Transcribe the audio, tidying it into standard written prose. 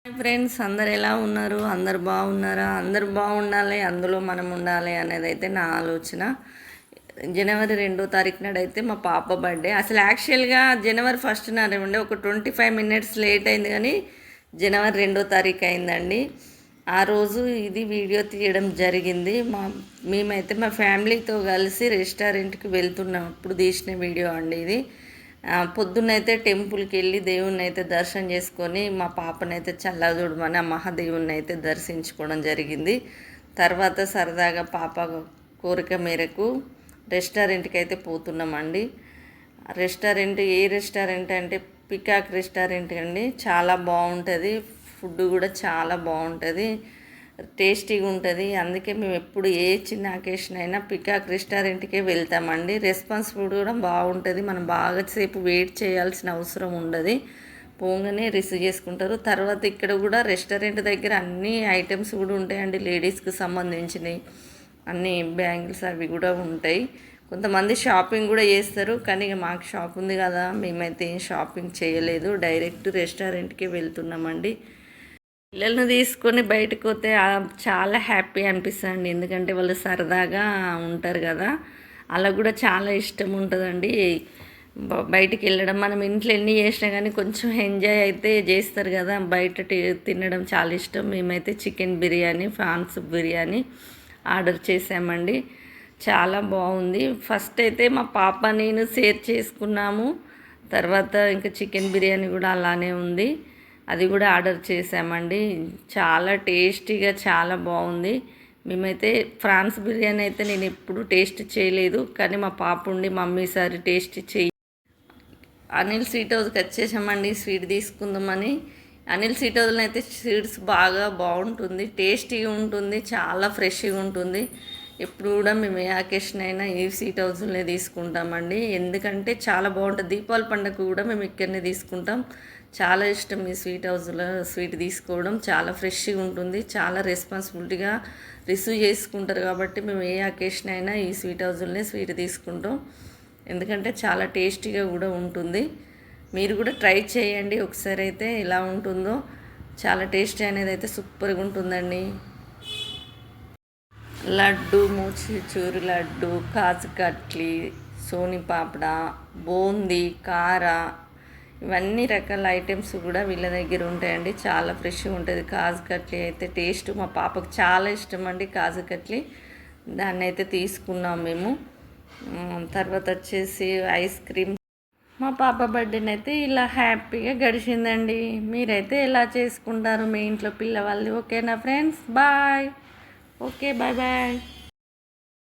Hi friends, అందరు ఎలా ఉన్నారు? అందరు బాగున్నారా? అందరు బాగుండాలి, అందులో మనం ఉండాలి అనేది అయితే నా ఆలోచన. జనవరి 2వ తారీఖు నాడైతే మా పాప బర్త్డే. అసలు యాక్చువల్గా జనవరి 1st నాడే ఉండే, ఒక 25 మినిట్స్ లేట్ అయింది, కానీ జనవరి 2వ తారీఖు అయిందండి. ఆ రోజు ఇది వీడియో తీయడం జరిగింది. మేమైతే మా ఫ్యామిలీతో కలిసి రెస్టారెంట్కి వెళ్తున్నప్పుడు తీసిన వీడియో అండి ఇది. పొద్దున్నైతే టెంపుల్కి వెళ్ళి దేవుణ్ణి అయితే దర్శనం చేసుకొని మా పాపనైతే చల్లదూడమని ఆ మహాదేవుని అయితే దర్శించుకోవడం జరిగింది. తర్వాత సరదాగా పాప కోరిక మేరకు రెస్టారెంట్కి అయితే పోతున్నామండి. ఏ రెస్టారెంట్ అంటే పికాక్ రెస్టారెంట్ అండి. చాలా బాగుంటుంది, ఫుడ్ కూడా చాలా బాగుంటుంది, టేస్టీగా ఉంటుంది. అందుకే మేము ఎప్పుడు ఏ చిన్న అకేషన్ అయినా పికాక్ రెస్టారెంట్కే వెళ్తామండి. రెస్పాన్సిబుల్ కూడా బాగుంటుంది, మనం బాగా సేపు వెయిట్ చేయాల్సిన అవసరం ఉండదు, పోగానే రిసీవ్ చేసుకుంటారు. తర్వాత ఇక్కడ కూడా రెస్టారెంట్ దగ్గర అన్ని ఐటమ్స్ కూడా ఉంటాయండి, లేడీస్కి సంబంధించినవి అన్ని బ్యాంగిల్స్ అవి కూడా ఉంటాయి. కొంతమంది షాపింగ్ కూడా చేస్తారు, కానీ మాకు షాప్ ఉంది కదా, మేమైతే ఏం షాపింగ్ చేయలేదు, డైరెక్ట్ రెస్టారెంట్కి వెళ్తున్నామండి. పిల్లల్ని తీసుకొని బయటకు పోతే చాలా హ్యాపీ అనిపిస్తుంది, ఎందుకంటే వాళ్ళు సరదాగా ఉంటారు కదా, అలా కూడా చాలా ఇష్టం ఉంటుందండి బయటికి వెళ్ళడం. మనం ఇంట్లో ఎన్ని చేసినా కానీ కొంచెం ఎంజాయ్ అయితే చేస్తారు కదా, బయట తినడం చాలా ఇష్టం. మేమైతే chicken biryani, prawns biryani order చేసామండి. చాలా బాగుంది. ఫస్ట్ అయితే మా పాప నేను షేర్ చేసుకున్నాము, తర్వాత ఇంకా చికెన్ బిర్యానీ కూడా అలానే ఉంది, అది కూడా ఆర్డర్ చేసామండి. చాలా టేస్టీగా చాలా బాగుంది. మేమైతే ప్రాన్స్ బిర్యానీ అయితే నేను ఎప్పుడు టేస్ట్ చేయలేదు, కానీ మా పాప ఉండి మమ్మీ సారి టేస్ట్ చేయి అనిల్ స్వీట్ హౌస్కి వచ్చేసామండి స్వీట్ తీసుకుందామని. అనిల్ స్వీట్ హౌస్లో అయితే స్వీట్స్ బాగా బాగుంటుంది, టేస్టీగా ఉంటుంది, చాలా ఫ్రెష్గా ఉంటుంది. ఎప్పుడు కూడా మేము ఏ అకేషన్ అయినా ఈ స్వీట్ హౌస్లోనే తీసుకుంటామండి, ఎందుకంటే చాలా బాగుంటుంది. దీపావళి పండుగ కూడా మేము ఇక్కడనే తీసుకుంటాం. చాలా ఇష్టం ఈ స్వీట్ హౌస్లో స్వీట్ తీసుకోవడం, చాలా ఫ్రెష్గా ఉంటుంది, చాలా రెస్పాన్సిబిలిటీగా రిసీవ్ చేసుకుంటారు. కాబట్టి మేము ఏ అకేషన్ అయినా ఈ స్వీట్ హౌస్లోనే స్వీట్ తీసుకుంటాం, ఎందుకంటే చాలా టేస్టీగా కూడా ఉంటుంది. మీరు కూడా ట్రై చేయండి ఒకసారి, అయితే ఎలా ఉంటుందో. చాలా టేస్టీ అనేది అయితే సూపర్గా ఉంటుందండి. లడ్డు, మూచిచూరు లడ్డు, కాజు కట్లీ, సోని పాపడ, బూందీ, కార, ఇవన్నీ రకాల ఐటమ్స్ కూడా వీళ్ళ దగ్గర ఉంటాయండి. చాలా ఫ్రెష్గా ఉంటుంది. కాజు కట్లీ అయితే టేస్ట్ మా పాపకు చాలా ఇష్టం అండి, కాజు కట్లీ. దాన్ని అయితే తీసుకున్నాం మేము. తర్వాత వచ్చేసి ఐస్ క్రీమ్. మా పాప బర్త్డేని అయితే ఇలా హ్యాపీగా గడిచిందండి. మీరైతే ఎలా చేసుకుంటారు మీ ఇంట్లో పిల్లవాళ్ళు? ఓకేనా friends? Bye. Okay, bye bye.